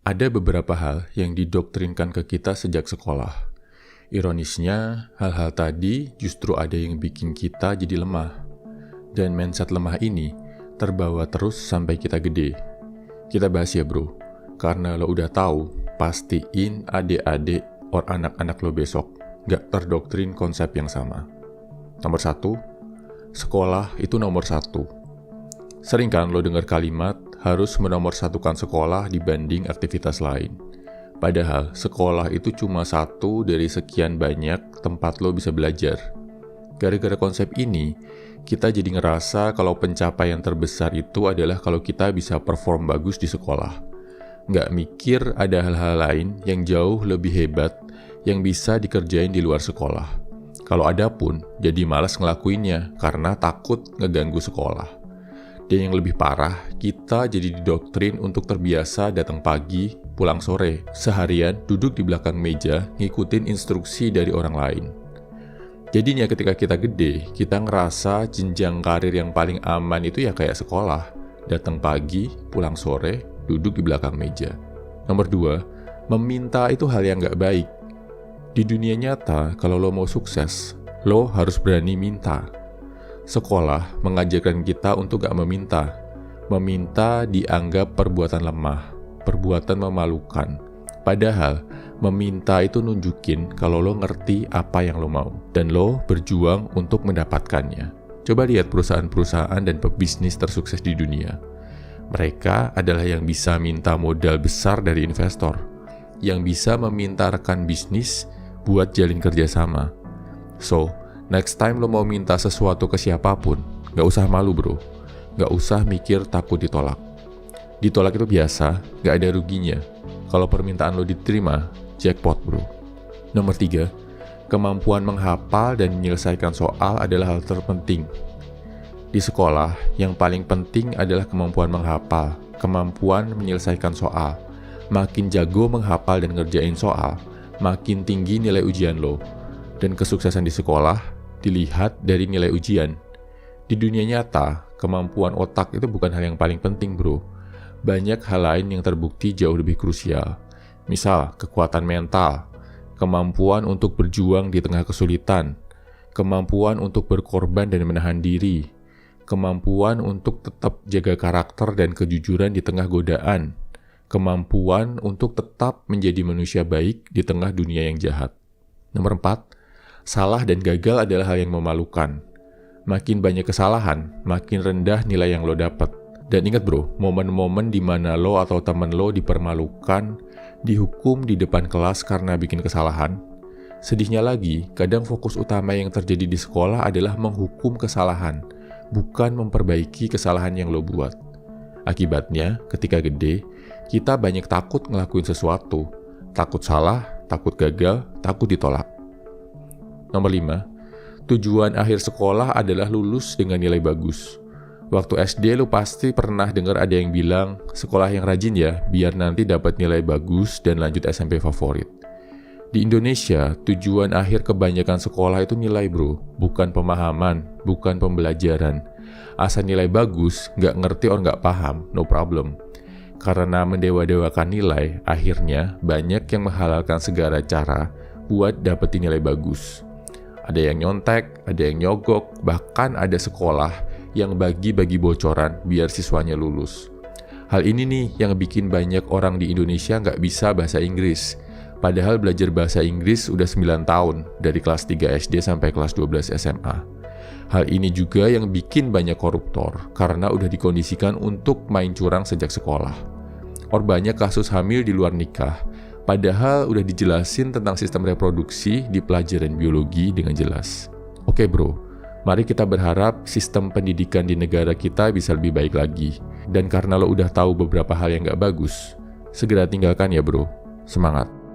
Ada beberapa hal yang didoktrinkan ke kita sejak sekolah. Ironisnya, hal-hal tadi justru ada yang bikin kita jadi lemah. Dan mindset lemah ini terbawa terus sampai kita gede. Kita bahas ya bro, karena lo udah tahu, pastiin adik-adik or anak-anak lo besok gak terdoktrin konsep yang sama. Nomor 1, sekolah itu nomor 1. Sering kan lo dengar kalimat harus menomorsatukan sekolah dibanding aktivitas lain. Padahal sekolah itu cuma satu dari sekian banyak tempat lo bisa belajar. Gara-gara konsep ini, kita jadi ngerasa kalau pencapaian terbesar itu adalah kalau kita bisa perform bagus di sekolah. Nggak mikir ada hal-hal lain yang jauh lebih hebat yang bisa dikerjain di luar sekolah. Kalau ada pun, jadi malas ngelakuinnya karena takut ngeganggu sekolah. Dan yang lebih parah, kita jadi didoktrin untuk terbiasa datang pagi, pulang sore, seharian duduk di belakang meja, ngikutin instruksi dari orang lain. Jadinya ketika kita gede, kita ngerasa jenjang karir yang paling aman itu ya kayak sekolah. Datang pagi, pulang sore, duduk di belakang meja. Nomor 2, meminta itu hal yang gak baik. Di dunia nyata, kalau lo mau sukses, lo harus berani minta. Sekolah mengajarkan kita untuk gak meminta. Meminta dianggap perbuatan lemah, perbuatan memalukan. Padahal, meminta itu nunjukin kalau lo ngerti apa yang lo mau, dan lo berjuang untuk mendapatkannya. Coba lihat perusahaan-perusahaan dan pebisnis tersukses di dunia. Mereka adalah yang bisa minta modal besar dari investor, yang bisa meminta rekan bisnis buat jalin kerjasama. So, next time lo mau minta sesuatu ke siapapun, gak usah malu bro. Gak usah mikir takut ditolak. Ditolak itu biasa, gak ada ruginya. Kalau permintaan lo diterima, jackpot bro. Nomor 3, kemampuan menghafal dan menyelesaikan soal adalah hal terpenting. Di sekolah, yang paling penting adalah kemampuan menghafal, kemampuan menyelesaikan soal. Makin jago menghafal dan ngerjain soal, makin tinggi nilai ujian lo. Dan kesuksesan di sekolah dilihat dari nilai ujian. Di dunia nyata, kemampuan otak itu bukan hal yang paling penting bro. Banyak hal lain yang terbukti jauh lebih krusial. Misal, kekuatan mental, kemampuan untuk berjuang di tengah kesulitan, kemampuan untuk berkorban dan menahan diri, kemampuan untuk tetap jaga karakter dan kejujuran di tengah godaan, kemampuan untuk tetap menjadi manusia baik di tengah dunia yang jahat. Nomor 4, salah dan gagal adalah hal yang memalukan. Makin banyak kesalahan, makin rendah nilai yang lo dapat. Dan ingat bro, momen-momen di mana lo atau temen lo dipermalukan, dihukum di depan kelas karena bikin kesalahan. Sedihnya lagi, kadang fokus utama yang terjadi di sekolah adalah menghukum kesalahan, bukan memperbaiki kesalahan yang lo buat. Akibatnya, ketika gede, kita banyak takut ngelakuin sesuatu. Takut salah, takut gagal, takut ditolak. Nomor 5, tujuan akhir sekolah adalah lulus dengan nilai bagus. Waktu SD lu pasti pernah dengar ada yang bilang, sekolah yang rajin ya, biar nanti dapat nilai bagus dan lanjut SMP favorit. Di Indonesia, tujuan akhir kebanyakan sekolah itu nilai bro, bukan pemahaman, bukan pembelajaran. Asal nilai bagus, nggak ngerti or nggak paham, no problem. Karena mendewa-dewakan nilai, akhirnya banyak yang menghalalkan segala cara buat dapetin nilai bagus. Ada yang nyontek, ada yang nyogok, bahkan ada sekolah yang bagi-bagi bocoran biar siswanya lulus. Hal ini nih yang bikin banyak orang di Indonesia nggak bisa bahasa Inggris. Padahal belajar bahasa Inggris udah 9 tahun, dari kelas 3 SD sampai kelas 12 SMA. Hal ini juga yang bikin banyak koruptor, karena udah dikondisikan untuk main curang sejak sekolah. Or banyak kasus hamil di luar nikah, padahal udah dijelasin tentang sistem reproduksi di pelajaran biologi dengan jelas. Oke bro, mari kita berharap sistem pendidikan di negara kita bisa lebih baik lagi. Dan karena lo udah tahu beberapa hal yang gak bagus, segera tinggalkan ya bro. Semangat!